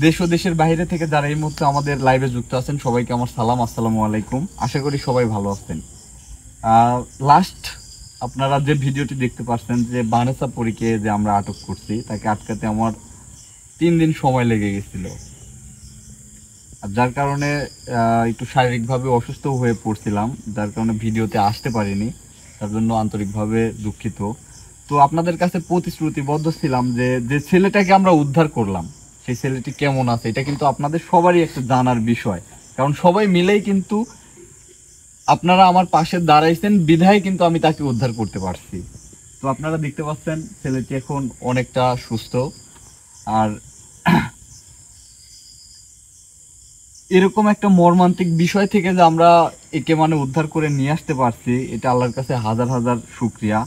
দেশ ও দেশের বাইরে থেকে যারা এই মুহূর্তে আমাদের লাইভে যুক্ত আছেন সবাইকে আমার সালাম, আসসালামু আলাইকুম। আশা করি সবাই ভালো আছেন। লাস্ট আপনারা যে ভিডিওটি দেখতে পাচ্ছেন যে বানেসা পরীকে যে আমরা আটক করছি, তাকে আটকাতে আমার 3 দিন সময় লেগে গেছিল, আর যার কারণে একটু শারীরিকভাবে অসুস্থ হয়ে পড়ছিলাম, যার কারণে ভিডিওতে আসতে পারিনি। তার জন্য আন্তরিকভাবে দুঃখিত। তো আপনাদের কাছে প্রতিশ্রুতিবদ্ধ ছিলাম যে যে ছেলেটাকে আমরা উদ্ধার করলাম সেই ছেলেটি কেমন আছে, এটা কিন্তু আপনাদের সবারই একটা জানার বিষয়। কারণ সবাই মিলেই কিন্তু আপনারা আমার পাশে দাঁড়াইছেন বিধায় কিন্তু আমি তাকে উদ্ধার করতে পারছি। তো আপনারা দেখতে পাচ্ছেন ছেলেটি এখন অনেকটা সুস্থ। আর এরকম একটা মর্মান্তিক বিষয় থেকে যে আমরা একে উদ্ধার করে নিয়ে আসতে পারছি, এটা আল্লাহর কাছে হাজার হাজার শুকরিয়া।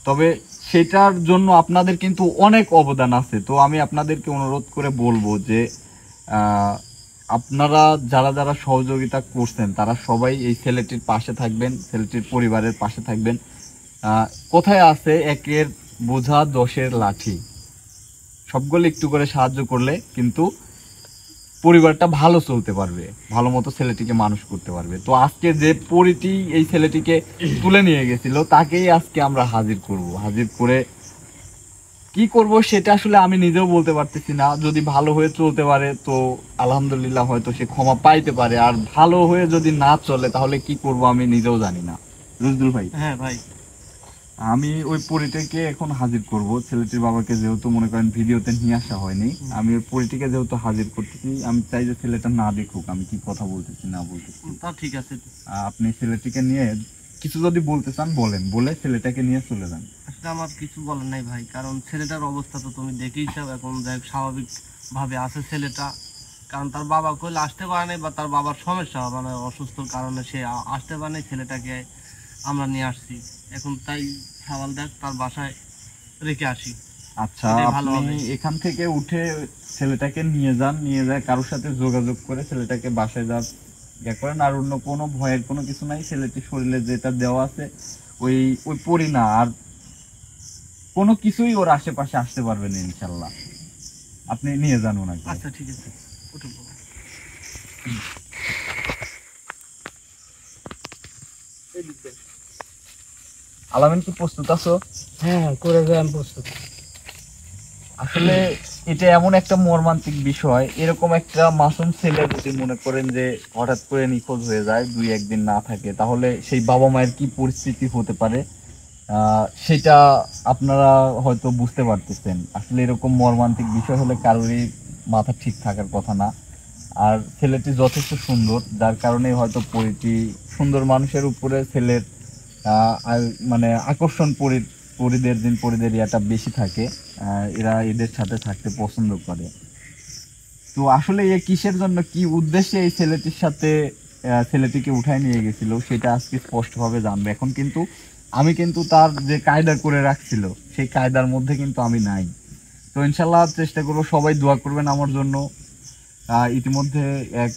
তবে সেটার জন্য আপনাদের কিন্তু অনেক অবদান আছে। তো আমি আপনাদেরকে অনুরোধ করে বলবো যে আপনারা যারা যারা সহযোগিতা করছেন তারা সবাই এই ছেলেটির পাশে থাকবেন, ছেলেটির পরিবারের পাশে থাকবেন। কোথায় আছে একের বোঝা 10-এর লাঠি, সবগুলো একটু করে সাহায্য করলে কিন্তু পরিবারটা ভালো চলতে পারবে, ভালো মতো ছেলেটিকে মানুষ করতে পারবে। তো আজকে যে পরিটি এই ছেলেটিকে তুলে নিয়ে গেছিল তাকেই আজকে আমরা হাজির করব। হাজির করে কি করব সেটা আসলে আমি নিজেও বলতে পারতেছি না। যদি ভালো হয়ে চলতে পারে তো আলহামদুলিল্লাহ, হয়তো সে ক্ষমা পাইতে পারে। আর ভালো হয়ে যদি না চলে তাহলে কি করব আমি নিজেও জানি না। রুজদুল ভাই, হ্যাঁ ভাই, আমি ওই পরিটাকে এখন হাজির করব। ছেলেটির বাবাকে যেহেতু মনে করেন ভিডিওতে নিয়ে আসা হয়নি, আমি ওই পরিটিকে যেহেতু হাজির করতেছি, আমি চাই যে ছেলেটা না দেখুক আমি কি কথা বলতেছি না বলতেছি। তা ঠিক আছে। আপনি ছেলেটিকে নিয়ে কিছু যদি বলতে চান বলেন, বলে ছেলেটাকে নিয়ে চলে যান। আসলে আমার কিছু বলার নাই ভাই, কারণ ছেলেটার অবস্থা তো তুমি দেখেইছো। এখন দেখ স্বাভাবিক ভাবে আছে ছেলেটা, কারণ তার বাবা কইলে আসতে পারে নাই, বা তার বাবার সমস্যা অসুস্থর কারণে সে আসতে পারে নাই। ছেলেটাকে আমরা নিয়ে আসছি, এখন তাই সওয়াল দেখ তার বাসায় রেখে আসি। আচ্ছা, আপনি এখান থেকে উঠে ছেলেটাকে নিয়ে যান, নিয়ে যায় কারোর সাথে যোগাযোগ করে ছেলেটাকে বাসায় যান করেন। আর অন্য কোনো ভয়ের কোনো কিছু নাই। ছেলেটির শরীরে যেটা দেওয়া আছে ওই ওই পরি না, আর কোনো কিছুই ওর আশেপাশে আসতে পারবে না ইনশাল্লাহ। আপনি নিয়ে যান ওনাকে। আচ্ছা ঠিক আছে, উঠুন। আলামিন, কি প্রস্তুত আছো? হ্যাঁ, করে যাই আমি প্রস্তুত। আসলে এটা এমন একটা মর্মান্তিক বিষয়, এরকম একটা মাসুম ছেলে যদি মনে করেন যে হঠাৎ করে নিখোঁজ হয়ে যায়, 2-1 দিন না থাকে, তাহলে সেই বাবা মায়ের কি পরিস্থিতি হতে পারে সেটা আপনারা হয়তো বুঝতে পারতেছেন। আসলে এরকম মর্মান্তিক বিষয় হলে কারোরই মাথা ঠিক থাকার কথা না। আর ছেলেটি যথেষ্ট সুন্দর, যার কারণে হয়তো পরিটি সুন্দর মানুষের উপরে ছেলের আকর্ষণ পরিদের ইয়াটা বেশি থাকে। এরা এদের সাথে থাকতে পছন্দ করে। তো আসলে এ কিসের জন্য কি উদ্দেশ্যে এই ছেলেটির সাথে ছেলেটিকে উঠায় নিয়ে গেছিল সেটা আজকে স্পষ্টভাবে জানবে। এখন কিন্তু আমি কিন্তু তার যে কায়দা করে রাখছিল সেই কায়দার মধ্যে কিন্তু আমি নাই। তো ইনশাল্লাহ চেষ্টা করবো, সবাই দোয়া করবেন আমার জন্য। ইতিমধ্যে এক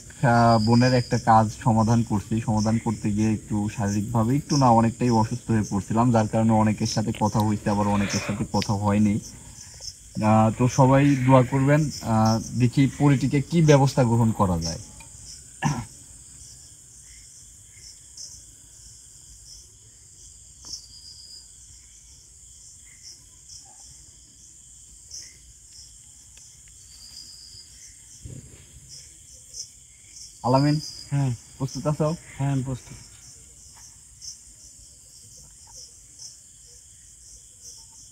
বোনের একটা কাজ সমাধান করছি। সমাধান করতে গিয়ে একটু শারীরিকভাবে একটু না অনেকটাই অসুস্থ হয়ে পড়ছিলাম, যার কারণে অনেকের সাথে কথা হয়েছে, আবার অনেকের সাথে কথা হয়নি। তো সবাই দোয়া করবেন, দেখি পরিটিকে কি ব্যবস্থা গ্রহণ করা যায়। আলামিন, হ্যাঁ প্রস্তুত আছো? হ্যাঁ আমি প্রস্তুত।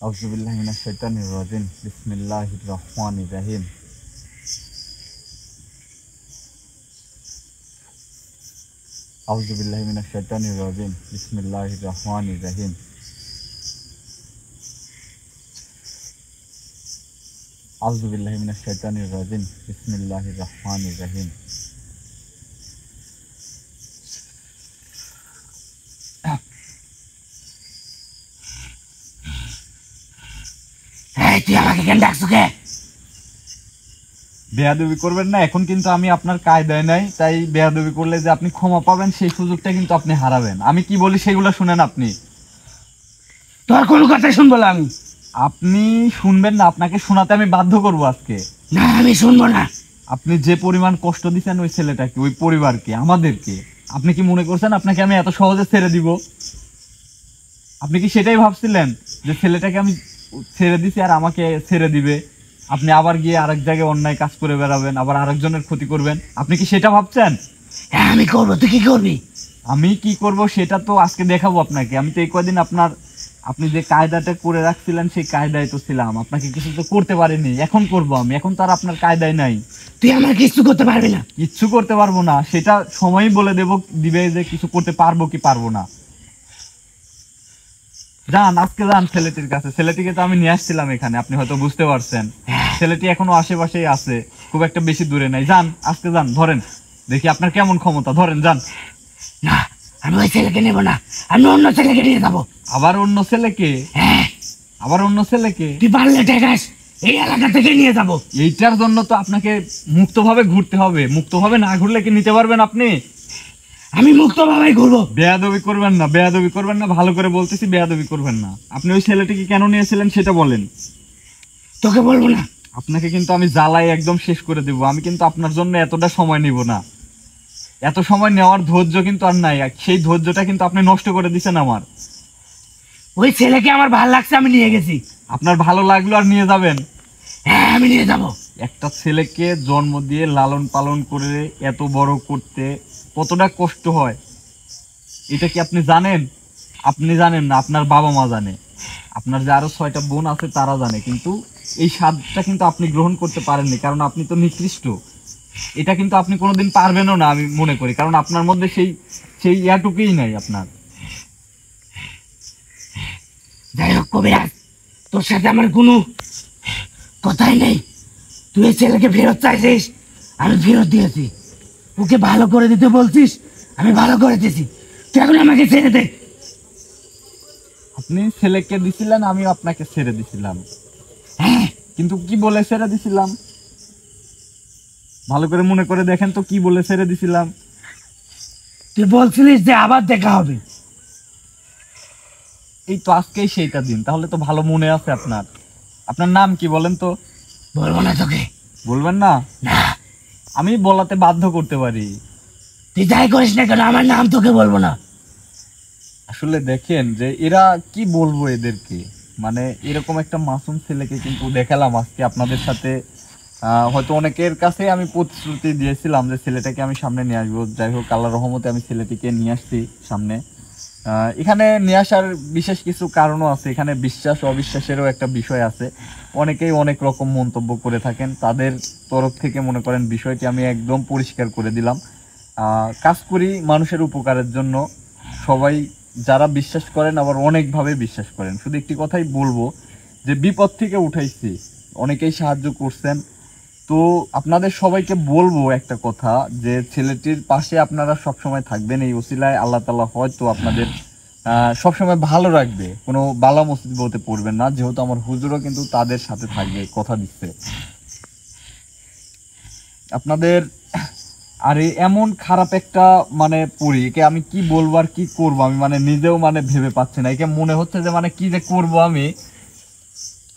আউযু বিল্লাহি মিনাশ শাইতানির রাজিম, বিসমিল্লাহির রহমানির রহিম। আউযু বিল্লাহি মিনাশ শাইতানির রাজিম, বিসমিল্লাহির রহমানির রহিম। আউযু বিল্লাহি মিনাশ শাইতানির রাজিম, বিসমিল্লাহির রহমানির রহিম। তুই আমাকে কেন ডাকছো কে? বেয়াদবি করবেন না, এখন কিন্তু আমি আপনার কায়দায় নাই, তাই বেয়াদবি করলে যে আপনি ক্ষমা পাবেন সেই সুযোগটা কিন্তু আপনি হারাবেন। আমি কি বলি সেগুলো শুনেন আপনি। তোর কোনো কথাই শুনবো না আমি। আপনি শুনবেন না, আপনাকে শোনাতে আমি বাধ্য করব আজকে। না আমি শুনবো না। আপনি যে পরিমাণ কষ্ট দিচ্ছেন ওই ছেলেটাকে, ওই পরিবারকে, আমাদেরকে, আপনি কি মনে করছেন আপনাকে আমি এত সহজে ছেড়ে দিব? আপনি কি সেটাই ভাবছিলেন যে ছেলেটাকে আমি ছেড়ে দিছি আর আমাকে ছেড়ে দিবে, আপনি আবার গিয়ে আরেক জায়গায় অন্যায় কাজ করে বেড়াবেন, আবার আরেকজনের ক্ষতি করবেন? আপনি কি সেটা ভাবছেন? হ্যাঁ আমি করবো, তুই কি করবি? আমি কি করব সেটা তো আজকে দেখাবো আপনাকে। আমি তো এই কয়দিন আপনি যে কায়দাটা করে রাখছিলেন সেই কায়দায় তো ছিলাম, আপনাকে কিছু তো করতে পারিনি। এখন করব আমি, এখন তো আর আপনার কায়দায় নাই। তুই আমার কিছু করতে পারবি না। কিচ্ছু করতে পারবো না, সেটা সময়ই বলে দিবে যে কিছু করতে পারবো কি পারবো না। যান আজকে যান ছেলেটির কাছে। ছেলেটিকে তো আমি নিয়ে আসছিলাম এখানে, আপনি হয়তো বুঝতে পারছেন। ছেলেটি এখনো আশেপাশেই আছে, খুব একটা বেশি দূরে নাই। যান আজকে যান, ধরেন দেখি আপনার কেমন ক্ষমতা, ধরেন যান। না আমি ওই ছেলেকে নেবো না, আমি অন্য ছেলেকে নিয়ে যাবো। আবার অন্য ছেলেকে? হ্যাঁ আবার অন্য ছেলেকে? তুই পারলে টেকাস, এই এলাকা থেকে নিয়ে যাবো। এইটার জন্য তো আপনাকে মুক্তভাবে ঘুরতে হবে। মুক্তভাবে না ঘুরলে কি নিতে পারবেন আপনি? আমি মুক্ত ভাবে ঘুরবো। বেয়াদবি করবেন না, বেয়াদবি করবেন না, ভালো করে বলতেছি, বেয়াদবি করবেন না। আপনি ওই ছেলেটিকে কেন নিয়েছিলেন সেটা বলেন। তোকে বলবো না। আপনাকে কিন্তু আমি জ্বালাই একদম শেষ করে দেব। আমি কিন্তু আপনার জন্য এতটা সময় নিব না, এত সময় নেওয়ার ধৈর্য কিন্তু আর নাই। সেই ধৈর্যটা কিন্তু আপনি নষ্ট করে দিচ্ছেন আমার। ওই ছেলেকে আমার ভালো লাগছে, আমি নিয়ে গেছি। আপনার ভালো লাগলো আর নিয়ে যাবেন? হ্যাঁ আমি নিয়ে যাবো। একটা ছেলেকে জন্ম দিয়ে লালন পালন করে এত বড় করতে কতটা কষ্ট হয় এটা কি আপনি জানেন? আপনি জানেন না, আপনার বাবা মা জানে, আপনার যে আরো 6টা বোন আছে তারা জানে, কিন্তু এই স্বাদটা কিন্তু আপনি গ্রহণ করতে পারেননি, কারণ আপনি তো নিকৃষ্ট। এটা কিন্তু আপনি কোনোদিন পারবেনও না আমি মনে করি, কারণ আপনার মধ্যে সেই সেই ইয়াটুকুই নাই আপনার। যাই হোক কবিরাজ, তোর সাথে আমার কোনো কথাই নেই। তুই এই ছেলেকে ফেরত চাইছিস, আমি ফেরত দিয়েছি। ওকে ভালো করে দিতে বলছিস, আমি ভালো করে দিয়েছি। তুই এখন আমাকে ছেড়ে দে। আপনি ছেলেকে দিছিলেন, আমি আপনাকে ছেড়ে দিছিলাম, হ্যাঁ কিন্তু কি বলে ছেড়ে দিছিলাম ভালো করে মনে করে দেখেন তো, কি বলে ছেড়ে দিছিলাম? তুই বলছিলিস যে আবার দেখা হবে। এই তো আজকেই সেইটা দিন, তাহলে তো ভালো মনে আছে আপনার। আপনার নাম কি বলেন তো? বলবো না তোকে। বলবেন না? না আমি বলাতে বাধ্য করতে পারি। তুই যাই করিস না কেন, আমার নাম তোকে বলবো না। আসলে দেখেন যে এরা কি বলবো এদেরকে, মানে এরকম একটা মাসুম ছেলেকে কিন্তু দেখালাম আজকে আপনাদের সাথে। হয়তো অনেকের কাছে আমি প্রতিশ্রুতি দিয়েছিলাম যে ছেলেটাকে আমি সামনে নিয়ে আসবো। যাই হোক আল্লাহর রহমতে আমি ছেলেটিকে নিয়ে আসছি সামনে। এখানে নিয়ে আসার বিশেষ কিছু কারণও আছে। এখানে বিশ্বাস অবিশ্বাসেরও একটা বিষয় আছে। অনেকেই অনেক রকম মন্তব্য করে থাকেন, তাদের তরফ থেকে মনে করেন বিষয়টি আমি একদম পরিষ্কার করে দিলাম। কাজ করি মানুষের উপকারের জন্য। সবাই যারা বিশ্বাস করেন আবার অনেকভাবে বিশ্বাস করেন। শুধু একটি কথাই বলবো যে বিপদ থেকে উঠাইছি, অনেকেই সাহায্য করছেন। তো আপনাদের সবাইকে বলবো একটা কথা, যে ছেলেটির পাশে আপনারা সবসময় থাকবেন। এই ওসিলায় আল্লাহ তাআলা হয়তো আপনাদের সবসময় ভালো রাখবে, কোনো বালা মুসিবতে পড়বেন না, যেহেতু আমার হুজুরও কিন্তু তাদের সাথে থাকবে, কথা দিচ্ছে আপনাদের। আর এমন খারাপ একটা মানে পড়ি, একে আমি কি বলবো আর কি করবো আমি মানে নিজেও মানে ভেবে পাচ্ছি না। একে মনে হচ্ছে যে মানে কি যে করবো আমি।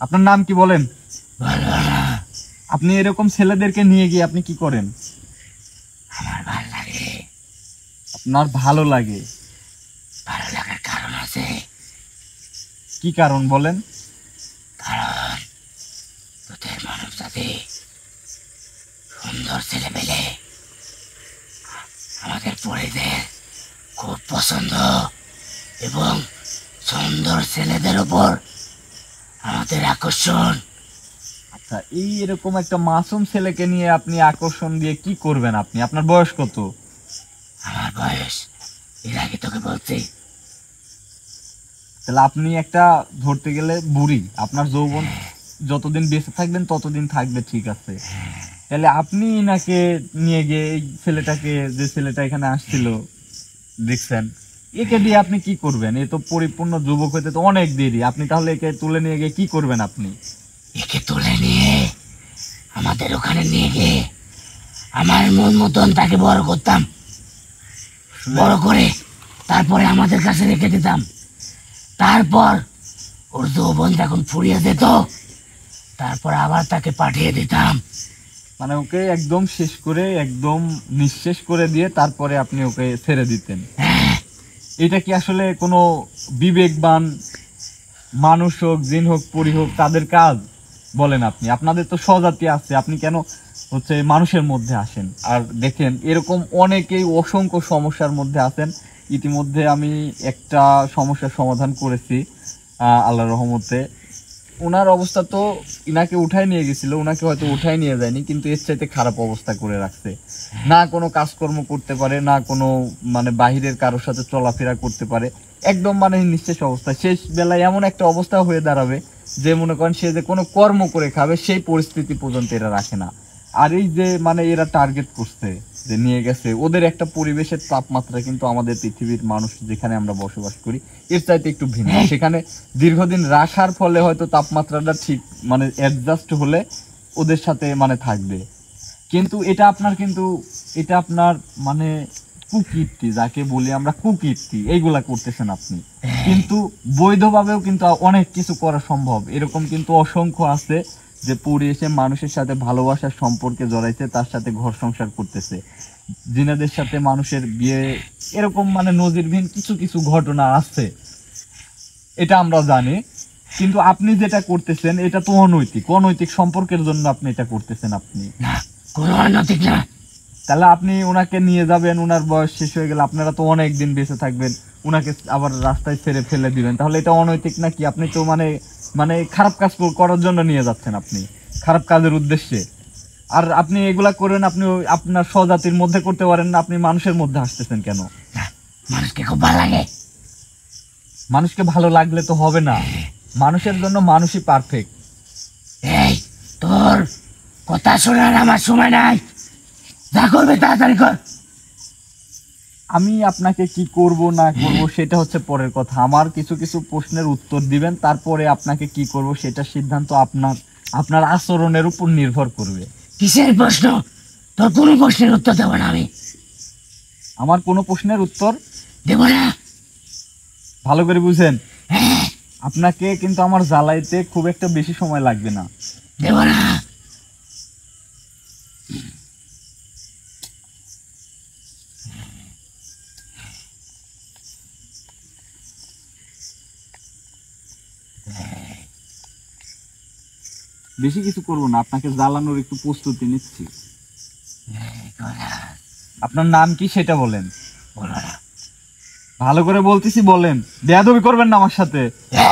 আপনার নাম কি বলেন? আপনি এরকম ছেলেদেরকে নিয়ে গিয়ে আপনি কি করেন? আমার ভালো লাগে। আপনার ভালো লাগে? ভালো লাগার কারণ আছে। কি কারণ বলেন? কারণ তোদের মানব জাতি সুন্দর ছেলে পেলে আমাদের পরিদের খুব পছন্দ, এবং সুন্দর ছেলেদের উপর আমাদের আকর্ষণ। আচ্ছা, এই এরকম একটা মাসুম ছেলেকে নিয়ে আপনি আকর্ষণ দিয়ে কি করবেন? আপনি, আপনার বয়স কত? আমার বয়স এর আগে তোকে বলছি। তাহলে আপনি একটা ধরতে গেলে বুড়ি। আপনার যৌবন যতদিন বেঁচে থাকবেন ততদিন থাকবে, ঠিক আছে। তাহলে আপনি নাকে নিয়ে গিয়ে এই ছেলেটাকে, যে ছেলেটা এখানে আসছিল দেখছেন, একে দিয়ে আপনি কি করবেন? এ তো পরিপূর্ণ যুবক হইতে তো অনেক দেরি। আপনি তাহলে একে তুলে নিয়ে গিয়ে কি করবেন আপনি? একে তুলে নিয়ে আমাদের ওখানে নিয়ে গিয়ে আমার মন মতন তাকে বড় করতাম, বড় করে তারপরে আমাদের কাছে রেখে দিতাম। তারপর ওর যৌবন যখন ফুরিয়ে যেত তারপর আবার তাকে পাঠিয়ে দিতাম। মানে ওকে একদম শেষ করে, একদম নিঃশেষ করে দিয়ে তারপরে আপনি ওকে ছেড়ে দিতেন। এটা কি আসলে কোনো বিবেকবান মানুষ হোক, জিন হোক, পরি হোক, তাদের কাজ? বলেন আপনি, আপনাদের তো স্বজাতি আছে, আপনি কেন হচ্ছে মানুষের মধ্যে আসেন? আর দেখেন এরকম অনেকেই অসংখ্য সমস্যার মধ্যে আছেন। ইতিমধ্যে আমি একটা সমস্যার সমাধান করেছি আল্লাহর রহমতে। ওনার অবস্থা তো, ইনাকে উঠায় নিয়ে গেছিল, ওনাকে হয়তো উঠায় নিয়ে যায়নি, কিন্তু এর চাইতে খারাপ অবস্থা করে রাখছে। না কোনো কাজকর্ম করতে পারে, না কোনো মানে বাহিরের কারোর সাথে চলাফেরা করতে পারে, একদম মানে নিঃশেষ অবস্থা। শেষ বেলায় এমন একটা অবস্থা হয়ে দাঁড়াবে যে মনে করেন সে যে কোনো কর্ম করে খাবে সেই পরিস্থিতি পর্যন্ত এরা রাখে না। আর এই যে মানে এরা টার্গেট করছে যে নিয়ে গেছে, ওদের একটা পরিবেশের তাপমাত্রা কিন্তু আমাদের পৃথিবীর মানুষ যেখানে আমরা বসবাস করি এর চাইতে একটু ভিন্ন। সেখানে দীর্ঘদিন রাখার ফলে হয়তো তাপমাত্রাটা ঠিক মানে অ্যাডজাস্ট হলে ওদের সাথে মানে থাকবে। কিন্তু এটা আপনার মানে কুকীর্তি, যাকে বলি আমরা কুকীর্তি, এইগুলা করতেছেন আপনি। কিন্তু বৈধভাবেও কিন্তু অনেক কিছু করা সম্ভব। এরকম কিন্তু অসংখ্য আছে যে পড়ে এসে মানুষের সাথে ভালোবাসার সম্পর্কে জড়াইছে, তার সাথে ঘর সংসার করতেছে, জিনাদের সাথে মানুষের বিয়ে, এরকম মানে নজিরবিহীন কিছু কিছু ঘটনা আছে, এটা আমরা জানি। কিন্তু আপনি যেটা করতেছেন এটা তো অনৈতিক। অনৈতিক সম্পর্কের জন্য আপনি এটা করতেছেন। আপনি না, কোনো অনৈতিক না। তাহলে আপনি ওনাকে নিয়ে যাবেন, ওনার বয়স শেষ হয়ে গেলে আপনারা তো অনেক দিন বেঁচে থাকবেন, ওনাকে আবার রাস্তায় ছেড়ে ফেলে দিবেন, তাহলে এটা অনৈতিক নাকি? আপনি তো মানে মানে খারাপ কাজ করার জন্য নিয়ে যাচ্ছেন, আপনি খারাপ কাজের উদ্দেশ্যে। আর আপনি এগুলা করেন, আপনি আপনার স্বজাতির মধ্যে করতে পারেন না, আপনি মানুষের মধ্যে আসতেছেন কেন? না, মানুষকে খুব ভালো লাগে। মানুষকে ভালো লাগলে তো হবে না, মানুষের জন্য মানুষই পারফেক্ট। এই, তোর কথা শোনার আমার সময় নাই, যা করবে তাড়াতাড়ি কর। আমি আপনাকে কি করব না করব সেটা হচ্ছে পরের কথা। আমার কিছু কিছু প্রশ্নের উত্তর দিবেন, তারপরে আপনাকে কি করব সেটা সিদ্ধান্ত আপনার আচরণের উপর নির্ভর করবে। কিসের প্রশ্ন? তোর কোনো প্রশ্নের উত্তর দেবো না আমি। আমার কোনো প্রশ্নের উত্তর দেবো না। ভালো করে বুঝেন, আপনাকে কিন্তু আমার জ্বালাইতে খুব একটা বেশি সময় লাগবে না। দেবো না। বেশি কিছু করব না, আপনাকে জ্বালানোর একটু প্রস্তুতি নিচ্ছি। আপনার নাম কি সেটা বলেন। বলো না। ভালো করে বলতেছি, বলেন। বেয়াদবি করবেন না আমার সাথে।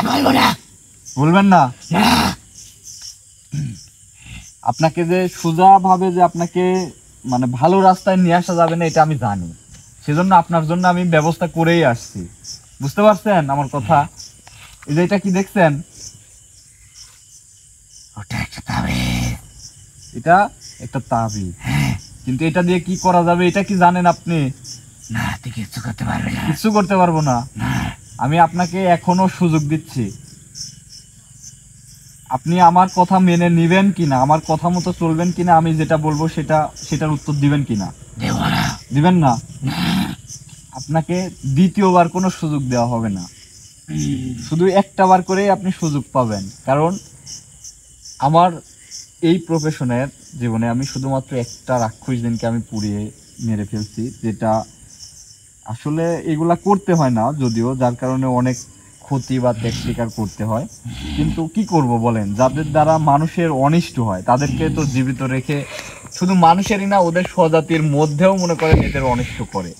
বলবো না। বলবেন না? না। আপনাকে যে সোজা ভাবে যে আপনাকে মানে ভালো রাস্তায় নিয়ে আসা যাবে না এটা আমি জানি, সেজন্য আপনার জন্য আমি ব্যবস্থা করেই আসছি। বুঝতে পারছেন আমার কথা? এই যে এটা কি দেখছেন, ওটা একটা তাবিজ। এটা একটা তাবিজ। কিন্তু এটা দিয়ে কি করা যাবে এটা কি জানেন আপনি? না, তুই কিচ্ছু করতে পারবি না। কিচ্ছু করতে পারবো না। না। আমি আপনাকে এখনো সুযোগ দিচ্ছি, আপনি আমার কথা মেনে নিবেন কিনা, আমার কথা মতো চলবেন কিনা, আমি যেটা বলবো সেটার উত্তর দিবেন কিনা। দেবো না। দিবেন না? আপনাকে দ্বিতীয়বার কোনো সুযোগ দেওয়া হবে না, শুধু একটা বার করেই আপনি সুযোগ পাবেন। কারণ আমার এই প্রফেশনের জীবনে আমি শুধুমাত্র একটা রাক্ষস দিনকে আমি পুড়িয়ে মেরে ফেলছি, যেটা আসলে এগুলা করতে হয় না যদিও, যার কারণে অনেক ক্ষতি বা ত্যাগ স্বীকার করতে হয়। কিন্তু কি করব বলেন, যাদের দ্বারা মানুষের অনিষ্ট হয় তাদেরকে তো জীবিত রেখে শুধু মানুষেরই না, ওদের স্বজাতির মধ্যেও মনে করেন এদের অনিষ্ট করে।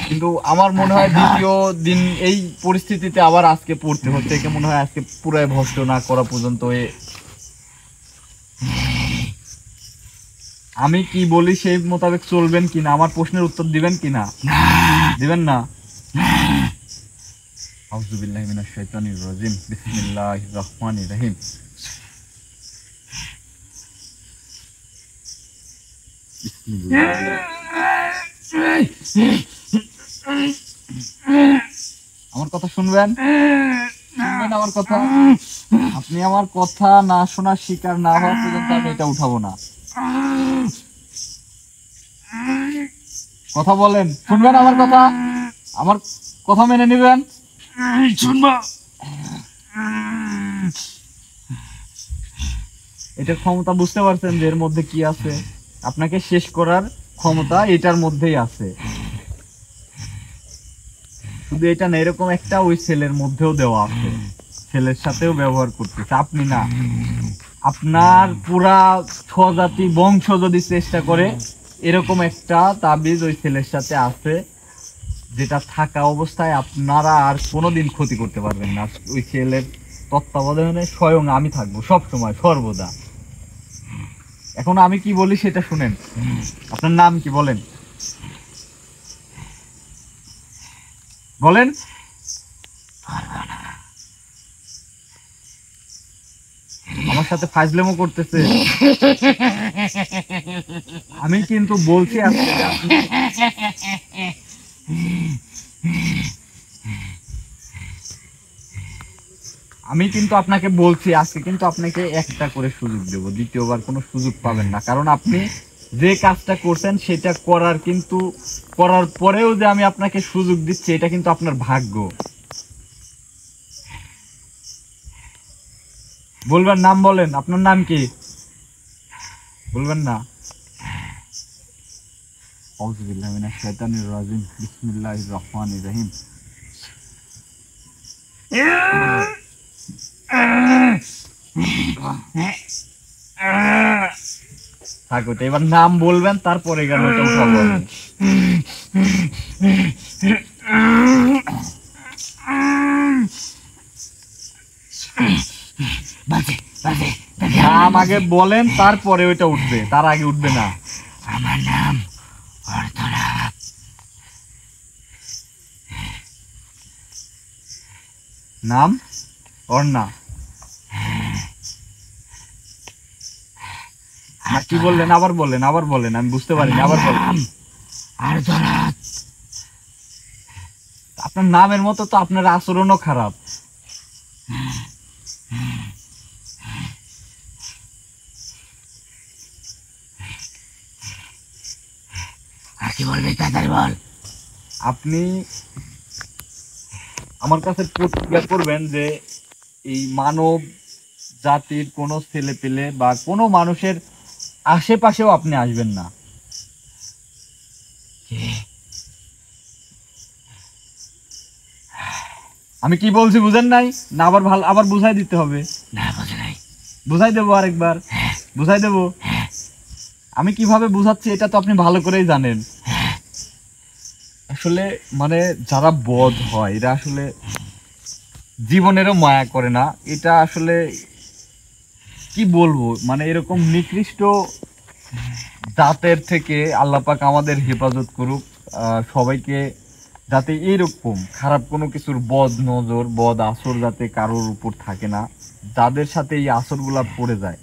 কিন্তু আমার মনে হয় দ্বিতীয় দিন এই পরিস্থিতিতে আবার আজকে পড়তে হচ্ছে, একে মনে হয় আজকে পুরাই ভস্ম না করা পর্যন্ত আমি কি বলি সেই মোতাবেক চলবেন কিনা, আমার প্রশ্নের উত্তর দিবেন কিনা? দিবেন না? আউযু বিল্লাহি মিনাশ শাইতানির রাজিম, বিসমিল্লাহির রহমানির রহিম। আমার কথা শুনবেন? শুনবেন আমার কথা? আপনি আমার কথা না শোনার শিকার না হওয়া পর্যন্ত আমি এটা উঠাবো না। কথা বলেন, শুনবেন আমার কথা? আমার কথা মেনে নেবেন? শুনবো। এটার ক্ষমতা বুঝতে পারছেন যে এর মধ্যে কি আছে? আপনাকে শেষ করার ক্ষমতা এটার মধ্যেই আছে। শুধু এটা না, এরকম একটা ওই ছেলের মধ্যেও দেওয়া আছে, ছেলের সাথেও ব্যবহার করতেছে। আপনি না, আপনার পুরা স্বজাতি বংশ যদি চেষ্টা করে, এরকম একটা তাবিজ ওই ছেলের সাথে আছে, যেটা থাকা অবস্থায় আপনারা আর কোনোদিন ক্ষতি করতে পারবেন না। ওই ছেলের তত্ত্বাবধানে স্বয়ং আমি থাকবো সব সময়, সর্বদা। এখন আমি কি বলি সেটা শুনেন। আপনার নাম কি বলেন? বলেন। আমার সাথে ফাজলেমো করতেছে। আমি কিন্তু বলছি আজকে যে আমি কিন্তু আপনাকে বলছি আজকে কিন্তু আপনাকে একটা করে সুযোগ দেব, দ্বিতীয়বার কোনো সুযোগ পাবেন না। কারণ আপনি যে কাজটা করছেন সেটা করার পরেও যে আমি আপনাকে সুযোগ দিচ্ছি, এটা কিন্তু আপনার ভাগ্য। বলবেন নাম বলেন, আপনার নাম কি বলবেন না? আউযুবিল্লাহি মিনাশ শাইতানির রাজিম, বিসমিল্লাহির রহমানির রহিম। থাকো, এবার নাম বলবেন, তারপরে গানটা উঠাবো। নাম আগে বলেন, তারপরে ওইটা উঠবে, তার আগে উঠবে না। আমার নাম অর্থনাথ। নাম অর্ণা না? কি বললেন? আবার বলেন, আমি বুঝতে পারিনি, আবার বলেন। অর্থনাথ। আপনার নামের মতো তো আপনার আচরণও খারাপ। আর কি বলবি তাড়াতাড়ি বল। আপনি আমার কাছে প্রতিজ্ঞা করবেন যে এই মানব জাতির কোনো ছেলে পেলে বা কোনো মানুষের আশেপাশেও আপনি আসবেন না। আমি কি বলছি বুঝেন নাই? না আবার বুঝাই দিতে হবে? না বুঝে নাই। বুঝাই দেবো আরেকবার, বুঝাই দেবো। আমি কিভাবে বুঝাচ্ছি এটা তো আপনি ভালো করেই জানেন। আসলে মানে যারা বধ হয় এরা আসলে জীবনেরও মায়া করে না। এটা আসলে কি বলবো, মানে এরকম নিকৃষ্ট জাতের থেকে আল্লাহ পাক আমাদের হেফাজত করুক। সবাইকে যাতে এরকম খারাপ কোনো কিছুর বদ নজর, বদ আসর যাতে কারোর উপর থাকে না। যাদের সাথে এই আসরগুলা পড়ে যায়,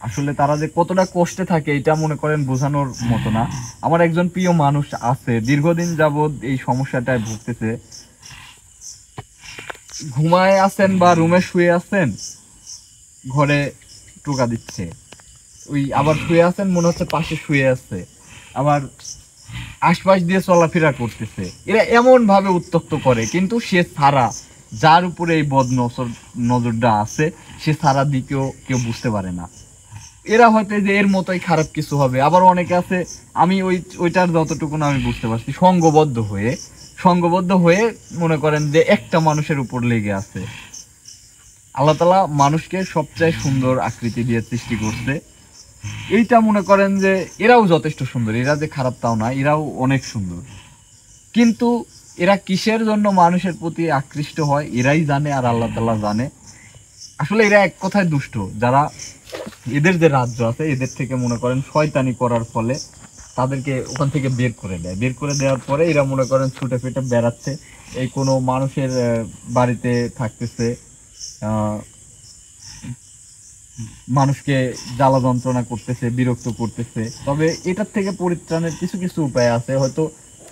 আসলে তারা যে কতটা কষ্টে থাকে এটা মনে করেন বোঝানোর মতো না। আমার একজন প্রিয় মানুষ আছে, দীর্ঘদিন যাবৎ এই সমস্যাটায় ভুগতেছে। ঘুমায় আছেন বা রুমে শুয়ে আছেন, ঘরে টোকা দিচ্ছে, ওই আবার শুয়ে আছেন, মনে হচ্ছে পাশে শুয়ে আছে, আবার আশপাশ দিয়ে চলাফেরা করতেছে। এরা এমন ভাবে উত্তক্ত করে, কিন্তু সে ছাড়া, যার উপরে এই বদ নজরটা আছে, সে ছাড়া দিকেও কেউ বুঝতে পারে না। এরা হয়তো যে এর মতোই খারাপ কিছু হবে। আবার অনেকে আছে, আমি ওইটার যতটুকু না আমি বুঝতে পারছি, সঙ্গবদ্ধ হয়ে মনে করেন যে একটা মানুষের উপর লেগে আছে। আল্লাহ তাআলা মানুষকে সবচেয়ে সুন্দর আকৃতি দিয়ে সৃষ্টি করছে। এইটা মনে করেন যে এরাও যথেষ্ট সুন্দর, এরা যে খারাপ তাও না, এরাও অনেক সুন্দর। কিন্তু এরা কিসের জন্য মানুষের প্রতি আকৃষ্ট হয় এরাই জানে, আর আল্লাহ তাআলা জানে। আসলে এরা এক কথায় দুষ্ট। যারা এদের যে রাজ্য আছে, এদের থেকে মনে করেন শয়তানি করার ফলে তাদেরকে ওখান থেকে বের করে দেয়। বের করে দেওয়ার পরে এরা মনে করেন ছুটে ফেটে বেড়াচ্ছে, এই কোনো মানুষের বাড়িতে থাকতেছে, মানুষকে জ্বালা যন্ত্রণা করতেছে, বিরক্ত করতেছে। তবে এটার থেকে পরিত্রাণের কিছু কিছু উপায় আছে। হয়তো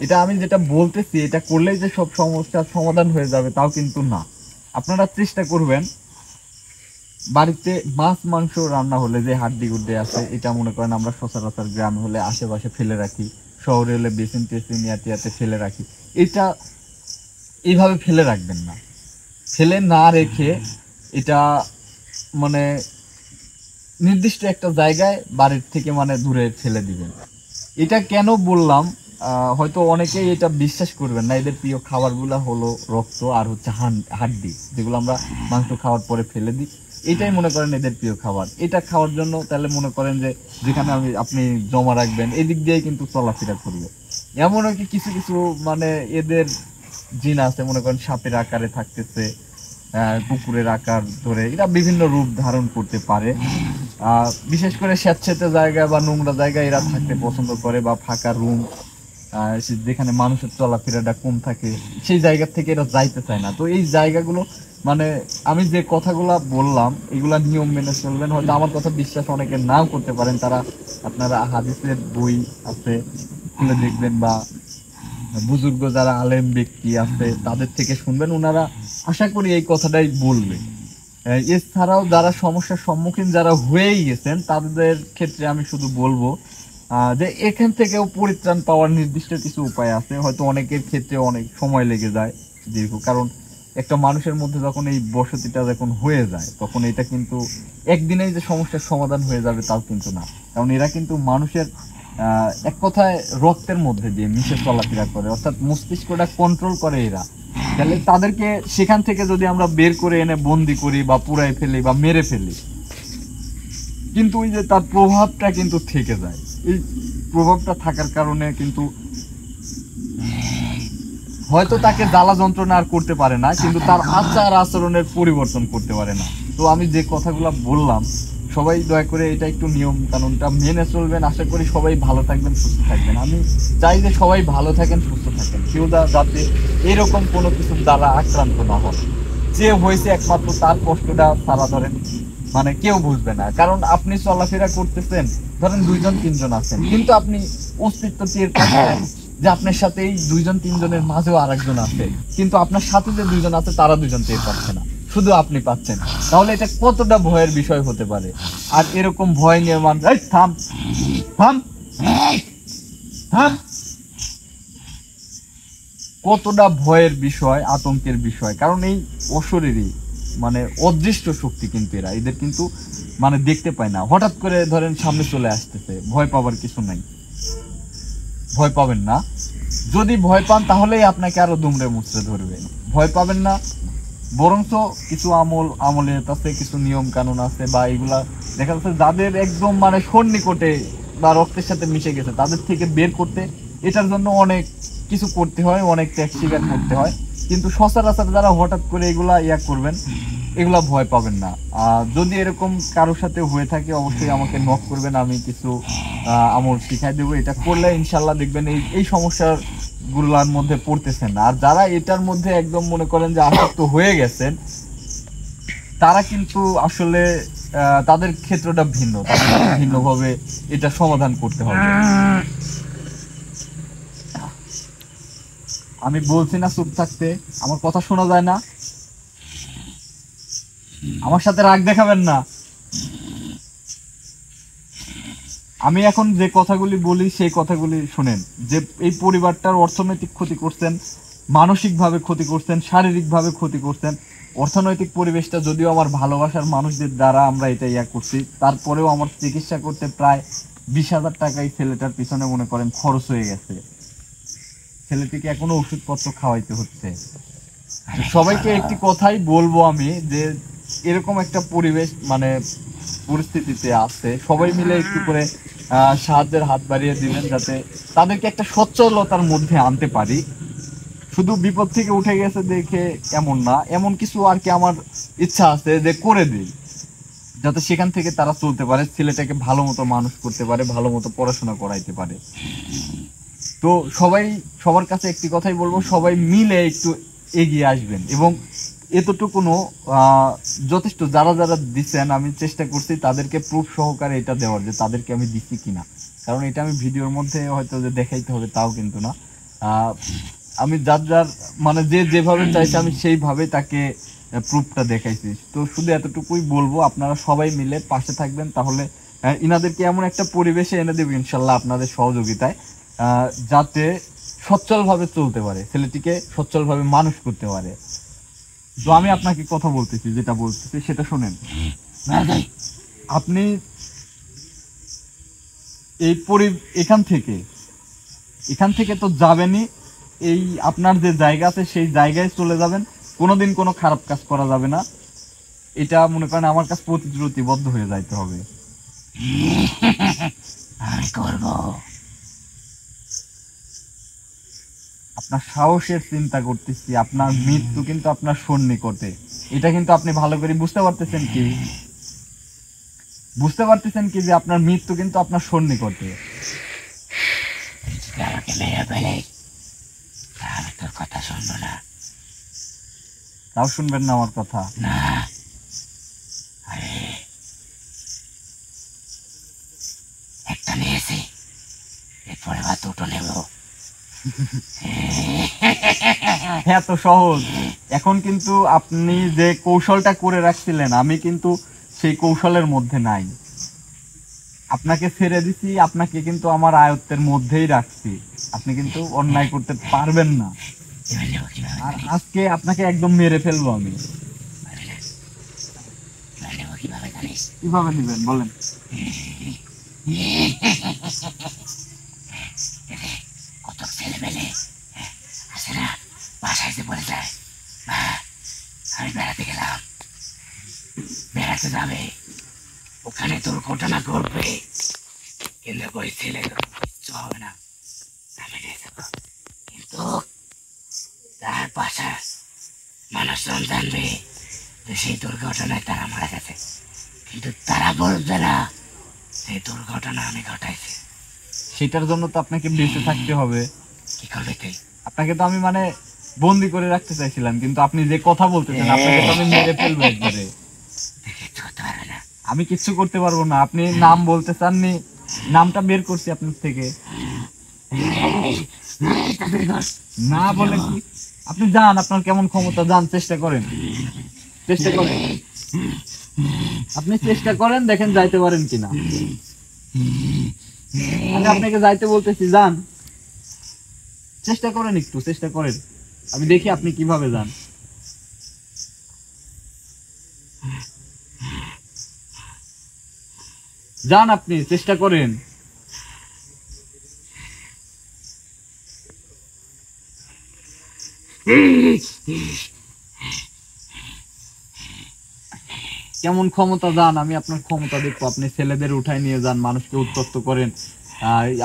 এটা আমি যেটা বলতেছি এটা করলেই যে সব সমস্যার সমাধান হয়ে যাবে তাও কিন্তু না। আপনারা চেষ্টা করবেন, বাড়িতে মাছ মাংস রান্না হলে যে হাড্ডি গুড্ডি আছে, এটা মনে করেন আমরা সচরাচর গ্রামে হলে আশেপাশে ফেলে রাখি, শহরে হলে বেসিন টেসিন ইয়াতে ফেলে রাখি। এটা এইভাবে ফেলে রাখবেন না। ফেলে না রেখে এটা মানে নির্দিষ্ট একটা জায়গায় বাড়ির থেকে মানে দূরে ফেলে দিবেন। এটা কেন বললাম, হয়তো অনেকেই এটা বিশ্বাস করবেন না। এদের প্রিয় খাবারগুলো হলো রক্ত আর হচ্ছে হাড্ডি, যেগুলো আমরা মাংস খাওয়ার পরে ফেলে দিই। এটাই মনে করেন এদের প্রিয় খাবার। এটা খাওয়ার জন্য তাহলে মনে করেন যে যেখানে আপনি জমা রাখবেন এদিক দিয়েই কিন্তু চলাফেরা করবে। এমনও কি কিছু কিছু মানে এদের জিন আছে, মনে করেন সাপের আকারে থাকতেছে, কুকুরের আকার ধরে এরা বিভিন্ন রূপ ধারণ করতে পারে। বিশেষ করে স্যাঁতসেঁতে জায়গায় বা নোংরা জায়গায় এরা থাকতে পছন্দ করে, বা ফাঁকা রুম যেখানে মানুষের চলাফেরাটা কম থাকে সেই জায়গা থেকে এরা যাইতে চায় না। তো এই জায়গাগুলো মানে আমি যে কথাগুলা বললাম এগুলা নিয়ম মেনে চলবেন। হয়তো আমার কথা বিশ্বাস অনেকে নাও করতে পারেন, তারা আপনারা হাদিসের বই আছে খুলে দেখবেন, বা বুজুর্গ যারা আলেম ব্যক্তি আছে তাদের থেকে শুনবেন, ওনারা আশা করি এই কথাটাই বলবে। এছাড়াও যারা সমস্যার সম্মুখীন যারা হয়েই গেছেন তাদের ক্ষেত্রে আমি শুধু বলবো যে এখান থেকেও পরিত্রাণ পাওয়ার নির্দিষ্ট কিছু উপায় আছে। হয়তো অনেকের ক্ষেত্রে অনেক সময় লেগে যায় দীর্ঘ, কারণ একটা মানুষের মধ্যে যখন এই বসতিটা যখন হয়ে যায় তখন এটা কিন্তু একদিনেই যে সমস্যার সমাধান হয়ে যাবে তাও কিন্তু না। কারণ এরা কিন্তু মানুষের এক কথায় রক্তের মধ্যে দিয়ে মিশে চলাফেরা করে, অর্থাৎ মস্তিষ্কটা কন্ট্রোল করে এরা। তাহলে তাদেরকে সেখান থেকে যদি আমরা বের করে এনে বন্দি করি বা পুড়াই ফেলি বা মেরে ফেলি, কিন্তু ওই যে তার প্রভাবটা কিন্তু থেকে যায়। এই প্রভাবটা থাকার কারণে কিন্তু হয়তো তাকে জ্বালা যন্ত্রণা আর করতে পারে না, কিন্তু তার আচার আচরণের পরিবর্তন করতে পারে না। তো আমি যে কথাগুলো বললাম সবাই দয়া করে এটা একটু নিয়ম কানুনটা মেনে চলবেন। আশা করি সবাই ভালো থাকবেন, সুস্থ থাকবেন। আমি চাই যে সবাই ভালো থাকেন, সুস্থ থাকেন, কেউ যাতে এরকম কোনো কিছু দ্বারা আক্রান্ত না হয়। যে হয়েছে একমাত্র তার কষ্টটা সারা ধরেন মানে কেউ বুঝবে না। কারণ আপনি চলাফেরা করতেছেন, ধরেন 2-3 জন আছেন, কিন্তু আপনি অস্তিত্ব টের পাচ্ছেন যে আপনার সাথে এই 2-3 জনের মাঝেও আরেকজন আছে, কিন্তু আপনার সাথে যে 2 জন আছে তারা 2 জন টের পাচ্ছে না, শুধু আপনি পাচ্ছেন। তাহলে এটা কতটা ভয়ের বিষয় হতে পারে। আর এরকম ভয় নিয়ে থাম থাম থাম, কতটা ভয়ের বিষয়, আতঙ্কের বিষয়। কারণ এই অশরীরী মানে অদৃষ্ট শক্তি কিন্তু এদের কিন্তু মানে দেখতে পায় না। হঠাৎ করে ধরেন সামনে চলে আসতেছে, ভয় পাবার কিছু নাই, ভয় পাবেন না। যদি ভয় পান তাহলেই আপনাকে আরো দুমড়ে মুচড়ে ধরবে। ভয় পাবেন না, বরঞ্চ কিছু আমলের আছে, কিছু নিয়ম কানুন আছে, বা এগুলা দেখা যাচ্ছে যাদের একদম মানে সন্নিকটে বা রক্তের সাথে মিশে গেছে তাদের থেকে বের করতে এটার জন্য অনেক কিছু করতে হয়, অনেক ত্যাগ স্বীকার করতে হয়। কিন্তু সচরাচর যারা হঠাৎ করে এগুলা করবেন, এগুলা ভয় পাবেন না। যদি এরকম কারোর সাথে হয়ে থাকে অবশ্যই আমাকে নক করবেন, আমি কিছু আমল শিখাই দেবো। এটা করলে ইনশাল্লাহ দেখবেন এই সমস্যার গুলার মধ্যে পড়তেছেন না। আর যারা এটার মধ্যে একদম মনে করেন যে আসক্ত হয়ে গেছেন, তারা কিন্তু আসলে তাদের ক্ষেত্রটা ভিন্ন, ভিন্নভাবে এটা সমাধান করতে হবে। আমি বলছি না চুপ থাকতে, আমার কথা শোনা যায় না? আমার সাথে রাগ দেখাবেন না। আমি এখন যে কথাগুলি বলি সেই কথাগুলি শুনেন। যে এই পরিবারটার অর্থনৈতিক ক্ষতি করছেন, মানসিকভাবে ক্ষতি করছেন, শারীরিকভাবে ক্ষতি করছেন। অর্থনৈতিক পরিবেশটা যদিও আমার ভালোবাসার মানুষদের দ্বারা আমরা এটা করছি, তারপরেও আমার চিকিৎসা করতে প্রায় 20,000 টাকাই ছেলেটার পিছনে মনে করেন খরচ হয়ে গেছে। ছেলেটিকে এখনো ওষুধপত্র খাওয়াইতে হচ্ছে। সবাইকে একটি কথাই বলবো আমি, যে এরকম একটা পরিবেশ মানে পরিস্থিতিতে আছে, সবাই মিলে একটু করে সাহায্যের হাত বাড়িয়ে দিবেন, যাতে তাদেরকে একটা সচ্ছলতার মধ্যে আনতে পারি। শুধু বিপদ থেকে উঠে গেছে দেখে এমন না, এমন কিছু আর কি আমার ইচ্ছা আছে যে করে দিই, যাতে সেখান থেকে তারা চলতে পারে, ছেলেটাকে ভালো মতো মানুষ করতে পারে, ভালো মতো পড়াশোনা করাইতে পারে। তো সবার কাছে একটি কথাই বলবো, সবাই মিলে একটু এগিয়ে আসবেন। এবং এতটুকুনো যথেষ্ট, যারা যারা দিচ্ছেন আমি চেষ্টা করছি তাদেরকে প্রুফ সহকারে এটা দেওয়ার, যে তাদেরকে আমি দিচ্ছি কিনা। কারণ এটা আমি ভিডিওর মধ্যে হয়তো যে দেখাইতে হবে তাও কিন্তু না। আমি যার মানে যে যেভাবে চাইছে আমি সেইভাবে তাকে প্রুফটা দেখাইছি। তো শুধু এতটুকুই বলবো, আপনারা সবাই মিলে পাশে থাকবেন, তাহলে ইনাদেরকে এমন একটা পরিবেশে এনে দেব ইনশাল্লাহ আপনাদের সহযোগিতায়, যাতে সচ্ছলভাবে চলতে পারে, ছেলেটিকে সচ্ছলভাবে মানুষ করতে পারে। তো আমি আপনাকে কথা বলতেছি, যেটা বলতেছি সেটা শোনেন। ভাই আপনি এখান থেকে তো যাবেনই। এই আপনার যে জায়গা আছে সেই জায়গায় চলে যাবেন, কোনোদিন কোনো খারাপ কাজ করা যাবে না। এটা মনে করেন আমার কাছে প্রতিশ্রুতিবদ্ধ হয়ে যাইতে হবে। আমি করব। আপনার সাহসের চিন্তা করতেছি, আপনার মৃত্যু কিন্তু আপনার সন্নিকটে। এটা কিন্তু আপনি ভালো করে বুঝতে পারতেছেন কি? বুঝতে পারতেছেন কি যে আপনার মৃত্যু কিন্তু আপনার সন্নিকটে। আমাকে মেরে ফেলে আমি তোর কথা শুনবো না। তাও শুনবেন না আমার কথা? না, আরে একটা নিয়েছি, এরপরে বা দুটো নেব। এত সহজ? এখন কিন্তু আপনি যে কৌশলটা করে রাখছিলেন, আমি কিন্তু সেই কৌশলের মধ্যে নাই। আপনাকে ছেড়ে দিছি, আপনাকে কিন্তু আমার আয়ত্তের মধ্যেই রাখছি। আপনি কিন্তু অন্যায় করতে পারবেন না। এবার নেব কিভাবে? আর আজকে আপনাকে একদম মেরে ফেলবো আমি। এবার নেব কিভাবে জানিস? কিভাবে নেবেন বলেন? কত ছেলে মেলে আছে না, বাসায় যে পড়ে যায়। আমি বেড়াতে গেলাম, বেড়াতে যাবে, ওখানে দুর্ঘটনা ঘটবে, কিন্তু ওই ছেলে কিচ্ছু হবে না, আমি নিয়ে যাবো। কিন্তু তার বাসা মানুষজন জানবে যে সেই দুর্ঘটনায় তারা মারা গেছে, কিন্তু তারা বলবে না সেই দুর্ঘটনা আমি ঘটাইছি। সেটার জন্য তো আপনাকে বেঁচে থাকতে হবে। কি করবে তুই? আপনাকে তো আমি মানে বন্দি করে রাখতে চাইছিলাম, কিন্তু আপনি যে কথা বলতেছেন, আপনাকে তো আমি মেরে ফেলবো একবারে। কিচ্ছু করতে পারবে না। আমি কিচ্ছু করতে পারবো না। আপনি নাম বলতে চাননি, নামটা বের করছি আপনার থেকে। না বলে কি? আপনি যান, আপনার কেমন ক্ষমতা, যান, চেষ্টা করেন, চেষ্টা করেন। আপনি চেষ্টা করেন, দেখেন যাইতে পারেন কিনা। আমি আপনাকে যাইতে বলতেছি, যান, চেষ্টা করেন, একটু চেষ্টা করেন। আমি দেখি আপনি কিভাবে যান। যান, আপনি চেষ্টা করেন। কেমন ক্ষমতা, যান, আমি আপনার ক্ষমতা দেখবো। আপনি ছেলেদের উঠায় নিয়ে যান, মানুষকে উত্ত্যক্ত করেন,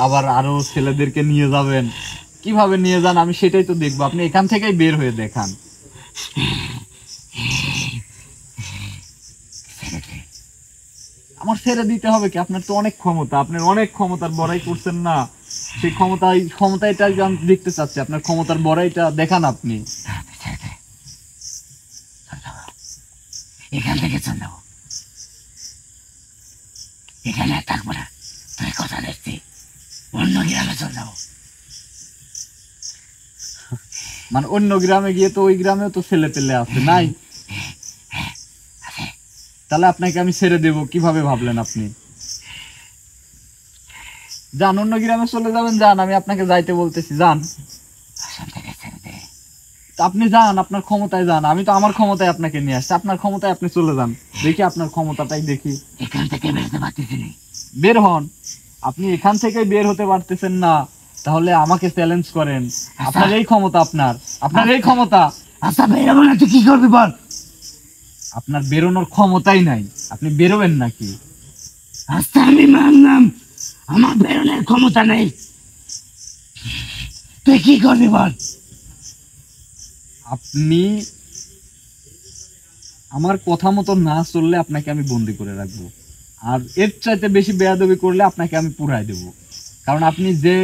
আবার আরো ছেলেদেরকে নিয়ে যাবেন। কিভাবে নিয়ে যান আমি সেটাই তো দেখবো। আপনি এখান থেকেই বের হয়ে দেখান। আমার ছেড়ে দিতে হবে কি? আপনার তো অনেক ক্ষমতা, আপনার অনেক ক্ষমতার বড়াই করছেন না? সেই ক্ষমতাটা আমি দেখতে চাচ্ছি। আপনার ক্ষমতার বড়াইটা দেখান আপনি। এখান থেকে চল যাবো, এখানে আর থাকবো না। তুই কথা দেখছি, অন্য গ্রামে চল যাবো। মানে অন্য গ্রামে গিয়ে তো ওই গ্রামেও তো ছেলে পেলে আছে নাই? তাহলে আপনাকে আমি ছেড়ে দেব কিভাবে ভাবলেন আপনি? যান, অন্য গ্রামে চলে যাবেন, যান, আমি আপনাকে যাইতে বলতেছি, যান। আপনি যান, আপনার ক্ষমতায় যান। আমি তো আমার ক্ষমতায় আপনাকে নিয়ে আসছি, আপনার ক্ষমতায় আপনি চলে যান। দেখি আপনার ক্ষমতাটাই দেখি। এখান থেকে বেরোতে পারতেছি না। বের হন। আপনি এখান থেকে বের হতে পারতেছেন না, তাহলে আমাকে চ্যালেঞ্জ করেন। আপনার এই ক্ষমতা, আপনার এই ক্ষমতা। আচ্ছা বেরোবো না, তুই কি করবি বল? আপনার বেরোনোর ক্ষমতাই নাই, আপনি বেরোবেন নাকি? আচ্ছা আমি মানলাম আমার বেরোনোর ক্ষমতা নেই, তুই কি করবি বল? আপনি আমার কথা মতো না চললে আপনাকে আমি বন্দি করে রাখবো, আর এর চাইতে বেশি বেয়াদবি করলে আপনাকে আমি পুরাই দেব। কারণ আপনি যে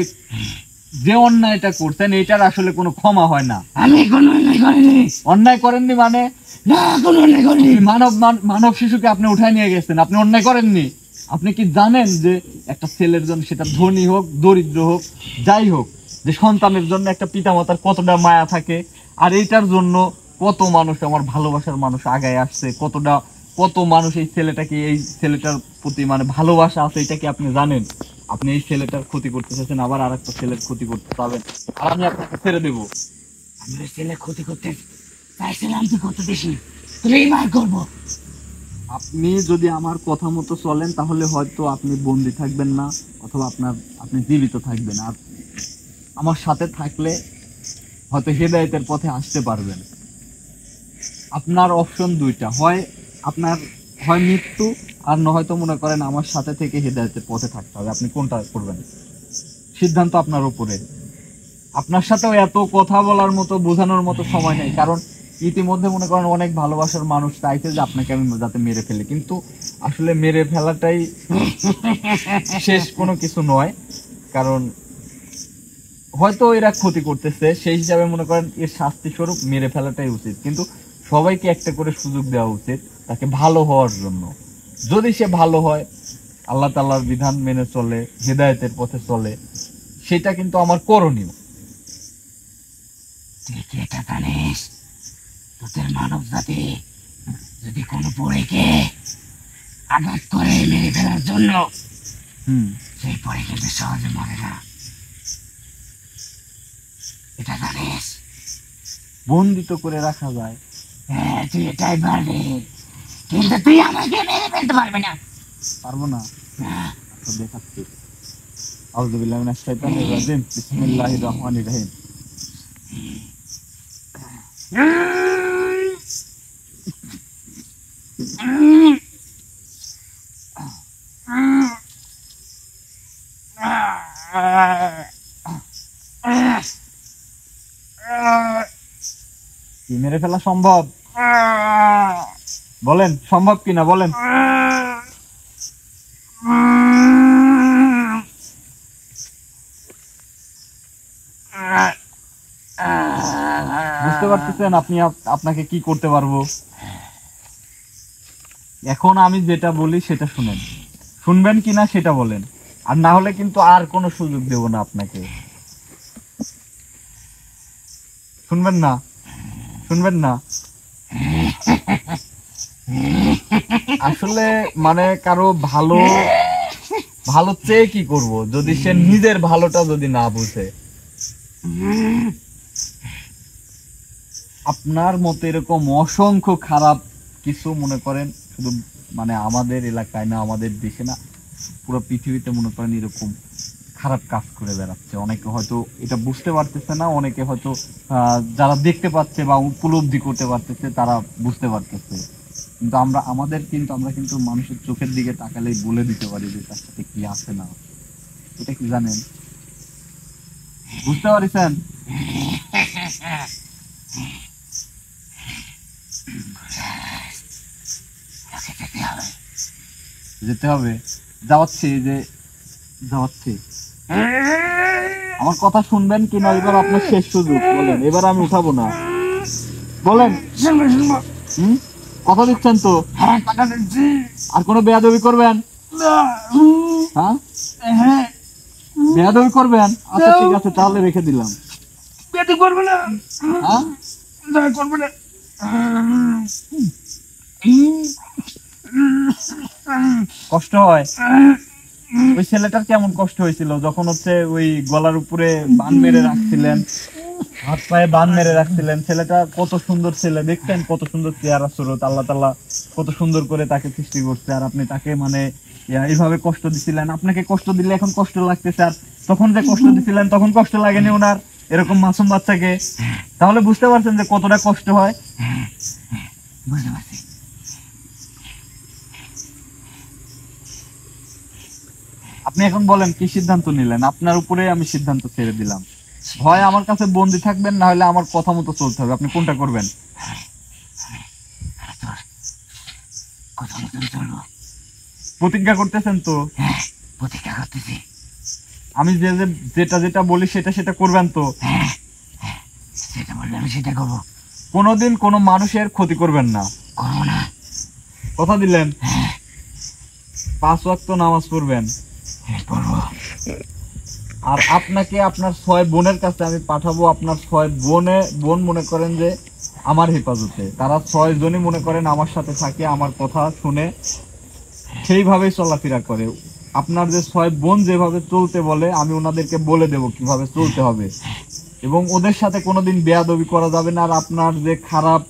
যে অন্যায়টা করছেন এটার আসলে কোনো ক্ষমা হয় না। আমি কোনো অন্যায় করিনি। অন্যায় করেননি মানে? না, কোনো অন্যায় করিনি। মানব শিশুকে আপনি উঠায় নিয়ে গেছেন, আপনি অন্যায় করেননি। আপনি কি জানেন যে একটা ছেলের জন্য, সেটা ধনী হোক দরিদ্র হোক যাই হোক, যে সন্তানের জন্য একটা পিতামাতার কতটা মায়া থাকে, আর এইটার জন্য কত মানুষ, আমার ভালোবাসার মানুষ আগায় আসছে, কত মানুষ এই ছেলেটার প্রতি মানে ভালোবাসা আছে, এটা কি আপনি জানেন? আপনি এই ছেলেটার ক্ষতি করতে চাচ্ছেন, আবার আর একটা ছেলের ক্ষতি করতে পারবেন, আর আমি আপনাকে ছেড়ে দেবো। আমি ওই ছেলে ক্ষতি করতে চাইছিলাম, তুই করতে দিস না, তুই বার করবো। আপনি যদি আমার কথা মতো চলেন তাহলে হয়তো আপনি বন্দি থাকবেন না, অথবা আপনি জীবিত থাকবেন। আর আমার সাথে থাকলে হয়তো হেদায়েতের পথে আসতে পারবেন। আপনার অপশন দুইটা, আপনার হয় মৃত্যু, আর না হয়তো মনে করেন আমার সাথে থেকে হেদায়েতের পথে থাকতে হবে। আপনি কোনটা করবেন? সিদ্ধান্ত আপনার উপরে। আপনার সাথেও এত কথা বলার মতো, বোঝানোর মতো সময় নেই, কারণ ইতিমধ্যে মনে করেন অনেক ভালোবাসার মানুষ চাইছে যে আপনাকে আমি যাতে মেরে ফেলি, কিন্তু আসলে মেরে ফেলাটাই শেষ কোনো কিছু নয়। কারণ হয়তো এরা ক্ষতি করতেছে, সেই হিসাবে মনে করেন এর শাস্তি স্বরূপ মেরে ফেলাটাই উচিত, কিন্তু সবাইকে একটা করে সুযোগ দেওয়া উচিত তাকে ভালো হওয়ার জন্য। যদি সে ভালো হয়, আল্লাহ তাআলার বিধান মেনে চলে, হেদায়েতের পথে চলে, সেটা কিন্তু আমার করণীয়। তুই কি এটা জানিস, তোদের মানব জাতি যদি কোনো পরীকে আঘাত করে মেরে ফেলার জন্য, সেই পরে কিন্তু সহজে মরে না, এটা জানিস? বন্দিত করে রাখা যায়। হ্যাঁ, তুই এটাই পারবি, কিন্তু তুই আমাকে মেরে ফেলতে পারবি না। পারবো না? তো দেখাচ্ছি। আউযু বিল্লাহি মিনাশ শাইতানির রাজিম, বিসমিল্লাহির রহমানির রহিম। কি মেরে ফেলা সম্ভব? বলেন সম্ভব কিনা বলেন। বুঝতে পারতেছেন আপনাকে কি করতে পারবো? এখন আমি যেটা বলি সেটা শুনবেন কিনা সেটা বলেন, আর না হলে কিন্তু আর কোনো সুযোগ দেব না আপনাকে। শুনবেন না? আসলে মানে কারো ভালো চেয়ে কি করব যদি সে নিজের ভালোটা যদি না বুঝে? আপনার মতো এরকম অসংখ্য খারাপ কিছু মনে করেন শুধু মানে আমাদের এলাকায় না, আমাদের দেশে না, পুরো পৃথিবীতে মনে করেন এরকম খারাপ কাজ করে বেড়াচ্ছে। অনেকে হয়তো এটা বুঝতে পারতেছে না, অনেকে হয়তো যারা দেখতে পাচ্ছে বা উপলব্ধি করতে পারতেছে তারা বুঝতে পারতেছে, কিন্তু আমরা কিন্তু মানুষের চোখের দিকে তাকালেই বলে দিতে পারি যে তার সাথে কি আছে না। এটা কি জানেন? বুঝতে পারছেন? যেতে হবে। যাওয়াচ্ছি। আমার কথা শুনবেন কিনা? এবার আপনার শেষ সুযোগ, বলেন। এবার আমি উঠাবো না, বলেন। কথা দিচ্ছেন তো? হ্যাঁ, কথা দিচ্ছি। আর কোনো বেয়াদবি করবেন? হ্যাঁ, বেয়াদবি করবেন? আচ্ছা ঠিক আছে, তাহলে রেখে দিলাম। বেয়াদবি করবে না? হ্যাঁ, করবে না। কষ্ট হয়? ওই ছেলেটার কেমন কষ্ট হয়েছিল যখন হচ্ছে ওই গলার উপরে বান মেরে রাখছিলেন, হাত পায়ে বান মেরে রাখছিলেন? ছেলেটা কত সুন্দর ছেলে, দেখতেন কত সুন্দর চেহারা সুরত, আল্লাহ তাআলা কত সুন্দর করে তাকে সৃষ্টি করছে, আর আপনি তাকে মানে এইভাবে কষ্ট দিছিলেন। আপনাকে কষ্ট দিলে এখন কষ্ট লাগতেছে, আর তখন যে কষ্ট দিছিলেন তখন কষ্ট লাগেনি ওনার, এরকম মাসুম বাচ্চাকে? তাহলে বুঝতে পারছেন যে কতটা কষ্ট হয়। বুঝতে পারছি। আপনি এখন বলেন কি সিদ্ধান্ত নিলেন? আপনার উপরে আমি সিদ্ধান্ত ছেড়ে দিলাম। হয় আমার কাছে বন্দি থাকবেন, না হলে আমার কথা মতো চলতে হবে। আপনি কোনটা করবেন? কথা মতন চলবো। প্রতিজ্ঞা করতেছেন তো? হ্যাঁ, প্রতিজ্ঞা করতেছি। আমি যেটা বলি সেটা করবেন তো? হ্যাঁ, সেটা বললে আমি সেটা করবো। কোনোদিন কোনো মানুষের ক্ষতি করবেন না? করবো না। কথা দিলেন? 5 ওয়াক্ত নামাজ পড়বেন? পড়বো। আর আপনাকে আপনার 6 বোনের কাছে আমি পাঠাবো। আপনার 6 বোন মনে করেন যে আমার হেফাজতে, তারা 6 জনই মনে করেন আমার সাথে থাকে, আমার কথা শুনে সেইভাবেই চলাফেরা করে। আপনার যে 6 বোন যেভাবে চলতে বলে, আমি ওনাদেরকে বলে দেব কিভাবে চলতে হবে, এবং ওদের সাথে কোনোদিন বেয়াদবি করা যাবে না। আর আপনার যে খারাপ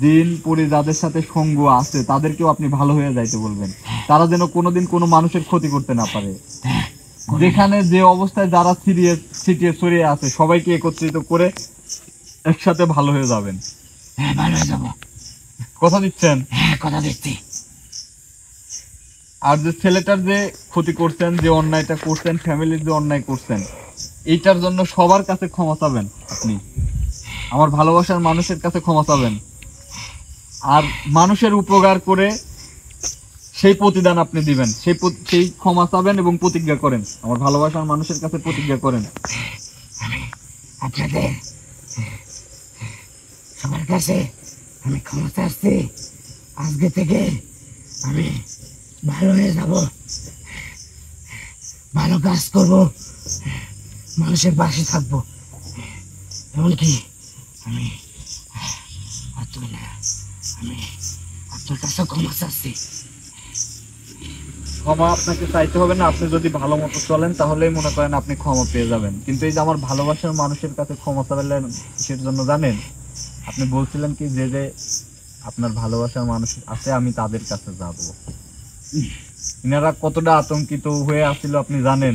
জিন পরি যাদের সাথে সঙ্গ আছে তাদেরকেও আপনি ভালো হয়ে যাইতে বলবেন, তারা যেন কোনোদিন কোনো মানুষের ক্ষতি করতে না পারে। যেখানে যে অবস্থায় যারা ছিটিয়ে ছড়িয়ে আছে সবাইকে একত্রিত করে একসাথে ভালো হয়ে যাবেন। হ্যাঁ ভালো হয়ে যাবো, কথা দিচ্ছেন? হ্যাঁ কথা দিচ্ছি। আর যে ছেলেটার যে ক্ষতি করছেন, যে অন্যায়টা করছেন, ফ্যামিলির যে অন্যায় করছেন, এইটার জন্য সবার কাছে ক্ষমা চাবেন আপনি, আমার ভালোবাসার মানুষের কাছে ক্ষমা চাবেন। আর মানুষের উপকার করে সেই প্রতিদান আপনি দিবেন, সেই ক্ষমা চাবেন এবং প্রতিজ্ঞা করেন, আমার ভালোবাসার মানুষের কাছে প্রতিজ্ঞা করেন। আমি আপনাদের সবার কাছে আমি ক্ষমা চাচ্ছি, আজকে থেকে আমি ভালো হয়ে যাব, ভালো কাজ করব, মানুষের পাশে থাকবো। এমনকি আমি আমি আপনার কাছে ক্ষমা চাচ্ছি। ক্ষমা আপনাকে চাইতে হবে না, আপনি যদি ভালো মতো চলেন তাহলেই মনে করেন আপনি ক্ষমা পেয়ে যাবেন। কিন্তু এই যে আমার ভালোবাসার মানুষের কাছে ক্ষমা চাইলেন কিসের জন্য জানেন? আপনি বলছিলেন কি যে যে আপনার ভালোবাসার মানুষ আছে আমি তাদের কাছে যাব, ইনারা কতটা আতঙ্কিত হয়ে আসছিল আপনি জানেন।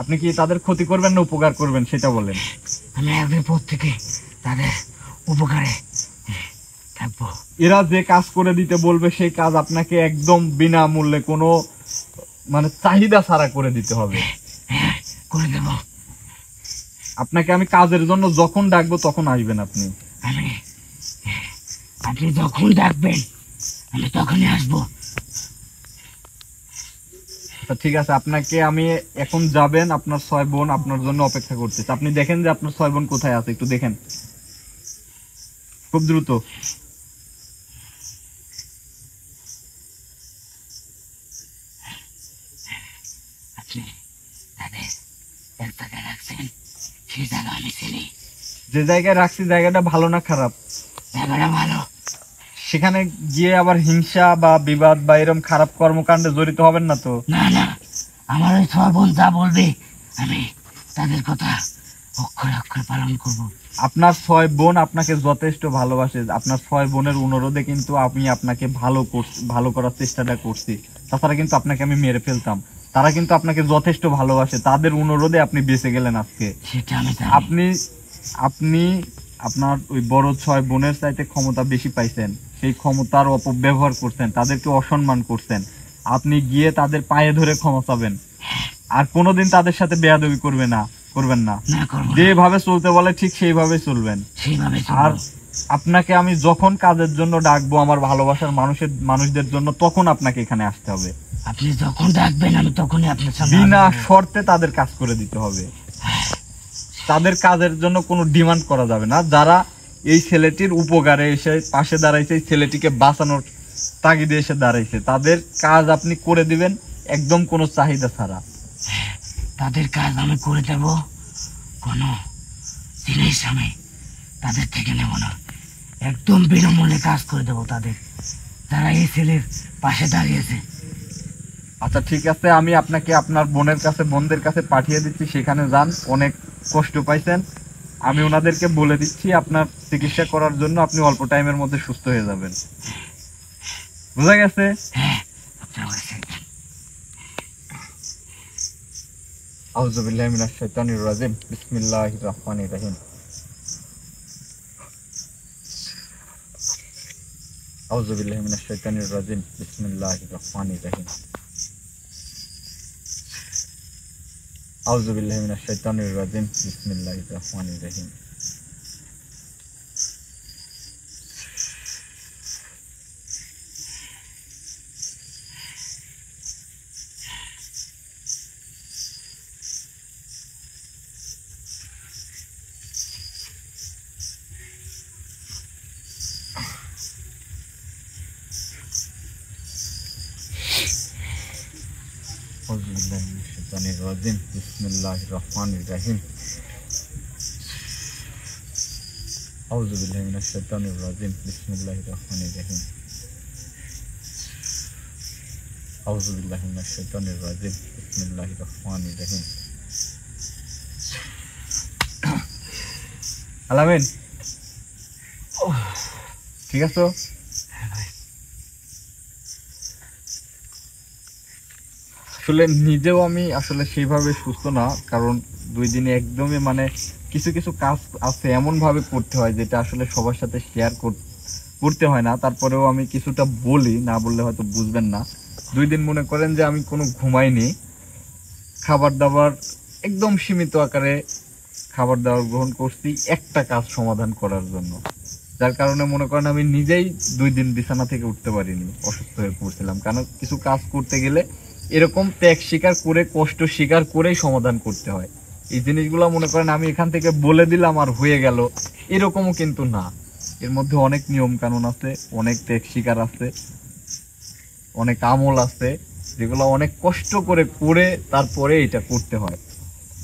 আপনি কি তাদের ক্ষতি করবেন না উপকার করবেন সেটা বলেন। আমি আগের পর থেকে তাদের উপকারে থাকবো। এরা যে কাজ করে দিতে বলবে সেই কাজ আপনাকে একদম বিনামূল্যে কোনো মানে চাহিদা ছাড়া করে দিতে হবে। হ্যাঁ করে দেব। আপনাকে আমি কাজের জন্য যখন ডাকবো তখন আসবেন আপনি। আপনি যখন ডাকবেন আমি তখনই আসবো। আচ্ছা ঠিক আছে, আপনাকে আমি এখন যাবেন, আপনার 6 বোন আপনার জন্য অপেক্ষা করতেছে। আপনি দেখেন যে আপনার 6 বোন কোথায় আছে, একটু দেখেন খুব দ্রুত। আপনি তাদের এক জায়গায় রাখছেন, সেই জায়গা আমি চিনি। যে জায়গায় রাখছি জায়গাটা ভালো না খারাপ? জায়গাটা ভালো। সেখানে গিয়ে আবার হিংসা বা বিবাদ বা এরকম খারাপ কর্মকাণ্ডে জড়িত হবেন না তো? না না, আমার ওই ছয় বোন যা বলবে আমি তাদের কথা অক্ষরে অক্ষরে পালন করব। আপনার 6 বোন আপনাকে যথেষ্ট ভালোবাসে, আপনার 6 বোনের অনুরোধে কিন্তু আমি আপনাকে ভালো করার চেষ্টাটা করছি। তাছাড়া কিন্তু আপনাকে আমি মেরে ফেলতাম। তারা কিন্তু আপনাকে যথেষ্ট ভালোবাসে, তাদের অনুরোধে আপনি বেঁচে গেলেন আজকে। সেটা আমি জানি। আপনি আপনার ওই বড় 6 বোনের চাইতে ক্ষমতা বেশি পাইছেন, সেই ক্ষমতার অপব্যবহার করছেন, তাদেরকে অসম্মান করছেন। আপনি গিয়ে তাদের পায়ে ধরে ক্ষমা চাবেন, আর কোনোদিন তাদের সাথে বেয়াদবি করবেন না। না করব না। যেভাবে চলতে বলে ঠিক সেইভাবে চলবেন। সেইভাবে আর চলবো। আপনাকে আমি যখন কাজের জন্য ডাকবো আমার ভালোবাসার মানুষদের জন্য, তখন আপনাকে এখানে আসতে হবে। আপনি যখন ডাকবেন আমি তখনই আপনার সামনে বিনা আসবো। শর্তে তাদের কাজ করে দিতে হবে। তাদের কাজের জন্য কোনো ডিমান্ড করা যাবে না। যারা এই ছেলেটির উপকারে এসে পাশে দাঁড়াইছে, এই ছেলেটিকে বাঁচানোর তাগিদে এসে দাঁড়াইছে, তাদের কাজ আপনি করে দিবেন একদম কোনো চাহিদা ছাড়া। তাদের কাজ আমি করে দেব, কোনো জিনিস আমি তাদের থেকে নেব না, একদম বিনামূল্যে কাজ করে দেবো তাদের, যারা এই ছেলের পাশে দাঁড়িয়েছে। আচ্ছা ঠিক আছে, আমি আপনাকে আপনার বোনদের কাছে পাঠিয়ে দিচ্ছি, সেখানে যান। অনেক কষ্ট পাইছেন, আমি ওনাদেরকে বলে দিচ্ছি আপনার চিকিৎসা করার জন্য, আপনি অল্প টাইমের মধ্যে সুস্থ হয়ে যাবেন। বুঝা গেছে? আউযু বিল্লাহি মিনাশ শাইতানির রাজিম, বিসমিল্লাহির রহমানির রহিম। আউযু বিল্লাহি মিনাশ শাইতানির রাজিম, বিসমিল্লাহির রহমানির রহিম। আউযু বিল্লাহি মিনাশ শাইতানির রাজিম, বিসমিল্লাহির রহমানির রহিম। আউযু বিল্লাহি মিনাশ শাইতানির রাজিম, বিসমিল্লাহির রহমানির রহিম। আউযু বিল্লাহি মিনাশ শাইতানির রাজিম, বিসমিল্লাহির রহমানির রহিম। আউযু বিল্লাহি মিনাশ শাইতানির রাজিম, বিসমিল্লাহির রহমানির রহিম। আলামিন, ঠিক আছে? আসলে নিজেও আমি আসলে সেইভাবে সুস্থ না, কারণ 2 দিনে একদমই মানে কিছু কিছু কাজ আছে এমন ভাবে করতে হয় যেটা আসলে সবার সাথে শেয়ার করতে হয় না। তারপরেও আমি কিছুটা বলি, না বললে হয়তো বুঝবেন না। 2 দিন মনে করেন যে আমি কোনো ঘুমাইনি, খাবার দাবার একদম সীমিত আকারে খাবার দাবার গ্রহণ করছি একটা কাজ সমাধান করার জন্য, যার কারণে মনে করেন আমি নিজেই 2 দিন বিছানা থেকে উঠতে পারিনি, অসুস্থ হয়ে পড়ছিলাম। কারণ কিছু কাজ করতে গেলে এরকম ত্যাগ স্বীকার করে, কষ্ট স্বীকার করেই সমাধান করতে হয়। এই জিনিসগুলো মনে করেন আমি এখান থেকে বলে দিলাম আর হয়ে গেল, এরকমও কিন্তু না। এর মধ্যে অনেক নিয়ম কানুন আছে, অনেক ত্যাগ স্বীকার আছে, অনেক আমল আছে, যেগুলো অনেক কষ্ট করে করে তারপরে এটা করতে হয়।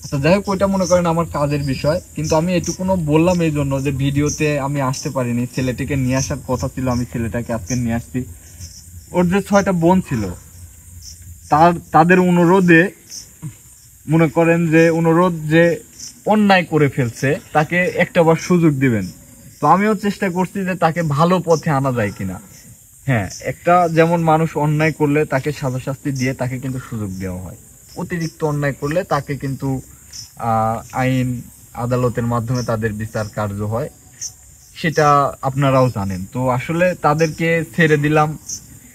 আচ্ছা যাই হোক, ওইটা মনে করেন আমার কাজের বিষয়। কিন্তু আমি এটুকুনো বললাম এই জন্য যে ভিডিওতে আমি আসতে পারিনি, ছেলেটিকে নিয়ে আসার কথা ছিল, আমি ছেলেটাকে আজকে নিয়ে আসছি। ওর যে 6টা বোন ছিল, তাদের অনুরোধে মনে করেন যে যে অন্যায় করে ফেলছে তাকে একটাবার সুযোগ দিবেন। তো আমিও চেষ্টা করছি যে তাকে ভালো পথে আনা যায় কিনা। হ্যাঁ, একটা যেমন মানুষ অন্যায় করলে তাকে সাজা শাস্তি দিয়ে তাকে কিন্তু সুযোগ দেওয়া হয়, অতিরিক্ত অন্যায় করলে তাকে কিন্তু আইন আদালতের মাধ্যমে তাদের বিচার কার্য হয়, সেটা আপনারাও জানেন। তো আসলে তাদেরকে ছেড়ে দিলাম,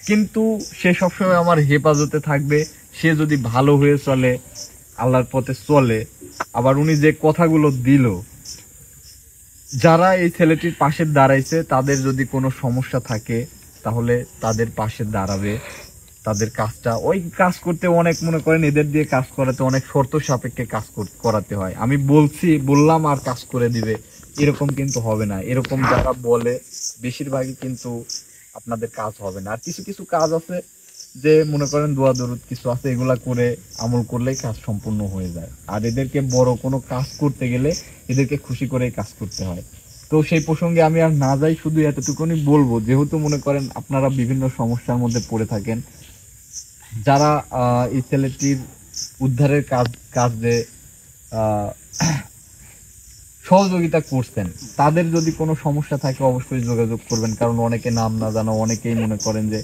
কিন্তু সে সবসময় আমার হেফাজতে থাকবে। সে যদি ভালো হয়ে চলে, আল্লাহর পথে চলে, আবার উনি যে কথাগুলো দিল, যারা এই ছেলেটির পাশে দাঁড়াইছে তাদের যদি কোনো সমস্যা থাকে তাহলে তাদের পাশে দাঁড়াবে। তাদের কাজটা ওই কাজ করতে অনেক মনে করেন এদের দিয়ে কাজ করাতে অনেক শর্ত সাপেক্ষে কাজ করাতে হয়। আমি বললাম আর কাজ করে দিবে, এরকম কিন্তু হবে না। এরকম যারা বলে বেশিরভাগই কিন্তু আপনাদের কাজ হবে না। আর কিছু কিছু কাজ আছে যে মনে করেন দোয়া দরুদ কিছু আছে, এগুলা করে আমল করলেই কাজ সম্পূর্ণ হয়ে যায়। আর এদেরকে বড় কোনো কাজ করতে গেলে এদেরকে খুশি করেই কাজ করতে হয়। তো সেই প্রসঙ্গে আমি আর না যাই, শুধু এতটুকুনি বলবো, যেহেতু মনে করেন আপনারা বিভিন্ন সমস্যার মধ্যে পড়ে থাকেন, যারা এই ছেলেটির উদ্ধারের কাজে সহযোগিতা করছেন, তাদের যদি কোনো সমস্যা থাকে অবশ্যই যোগাযোগ করবেন। কারণ অনেকে নাম না জানা, অনেকেই মনে করেন যে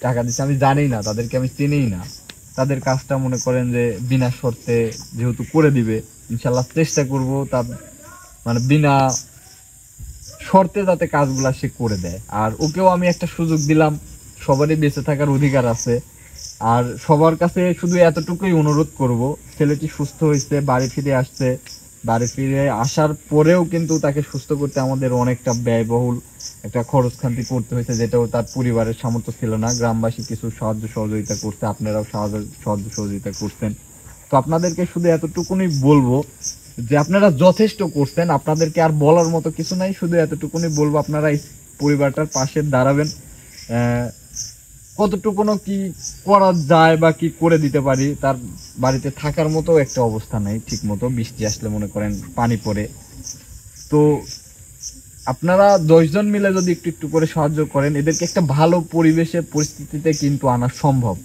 টাকা দিচ্ছে, আমি জানি না, তাদেরকে আমি চিনিই না। তাদের কাজটা মনে করেন যে বিনা শর্তে যেহেতু করে দিবে, ইনশাল্লাহ চেষ্টা করব তার মানে বিনা শর্তে যাতে কাজগুলা সে করে দেয়। আর ওকেও আমি একটা সুযোগ দিলাম, সবারই বেঁচে থাকার অধিকার আছে। আর সবার কাছে শুধু এতটুকুই অনুরোধ করব, ছেলেটি সুস্থ হয়েছে, বাড়ি ফিরে আসছে, বাড়ি ফিরে আসার পরেও কিন্তু তাকে সুস্থ করতে আমাদের অনেকটা ব্যয়বহুল একটা খরচ খান্তি করতে হয়েছে, যেটাও তার পরিবারের সামর্থ্য ছিল না। গ্রামবাসী কিছু সাহায্য সহযোগিতা করছে, আপনারাও সাহায্য সহযোগিতা করছেন। তো আপনাদেরকে শুধু এতটুকুনি বলবো যে আপনারা যথেষ্ট করছেন, আপনাদেরকে আর বলার মতো কিছু নাই। শুধু এতটুকুনি বলবো, আপনারা এই পরিবারটার পাশে দাঁড়াবেন। কতটুকুনো কি করা যায় বা কি করে দিতে পারি, তার বাড়িতে থাকার মতো একটা অবস্থা নেই ঠিক মতো, বৃষ্টি আসলে মনে করেন পানি পড়ে। তো আপনারা 10 জন মিলে যদি একটু একটু করে সাহায্য করেন, এদেরকে একটা ভালো পরিস্থিতিতে কিন্তু আনা সম্ভব।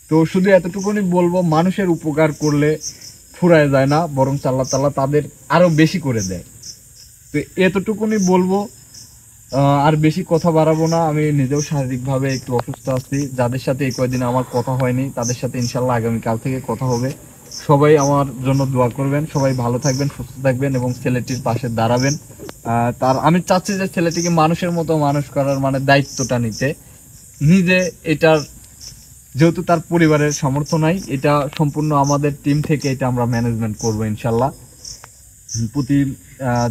তো শুধু এতটুকুনি বলবো, মানুষের উপকার করলে ফুরায় যায় না, বরং আল্লাহ তাআলা তাদের আরো বেশি করে দেয়। তো এতটুকুনি বলবো, আর বেশি কথা বাড়াবো না। আমি নিজেও শারীরিকভাবে একটু অসুস্থ আছি, যাদের সাথে এই কয়েকদিন আমার কথা হয়নি তাদের সাথে ইনশাল্লাহ আগামীকাল থেকে কথা হবে। সবাই আমার জন্য দোয়া করবেন, সবাই ভালো থাকবেন, সুস্থ থাকবেন এবং ছেলেটির পাশে দাঁড়াবেন। আমি চাচ্ছি যে ছেলেটিকে মানুষের মতো মানুষ করার মানে দায়িত্বটা নিতে, নিজে এটার যেহেতু তার পরিবারের সামর্থ্য নাই, এটা সম্পূর্ণ আমাদের টিম থেকে এটা আমরা ম্যানেজমেন্ট করবো ইনশাল্লাহ। প্রতি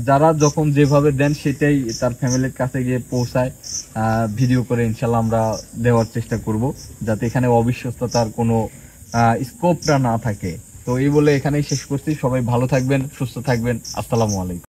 যারা যখন যেভাবে দেন সেটাই তার ফ্যামিলির কাছে গিয়ে পৌঁছায়, ভিডিও করে ইনশাল্লাহ আমরা দেওয়ার চেষ্টা করব, যাতে এখানে অবিশ্বস্ততার কোনো স্কোপটা না থাকে। তো এই বলে এখানেই শেষ করছি। সবাই ভালো থাকবেন, সুস্থ থাকবেন। আসসালামু আলাইকুম।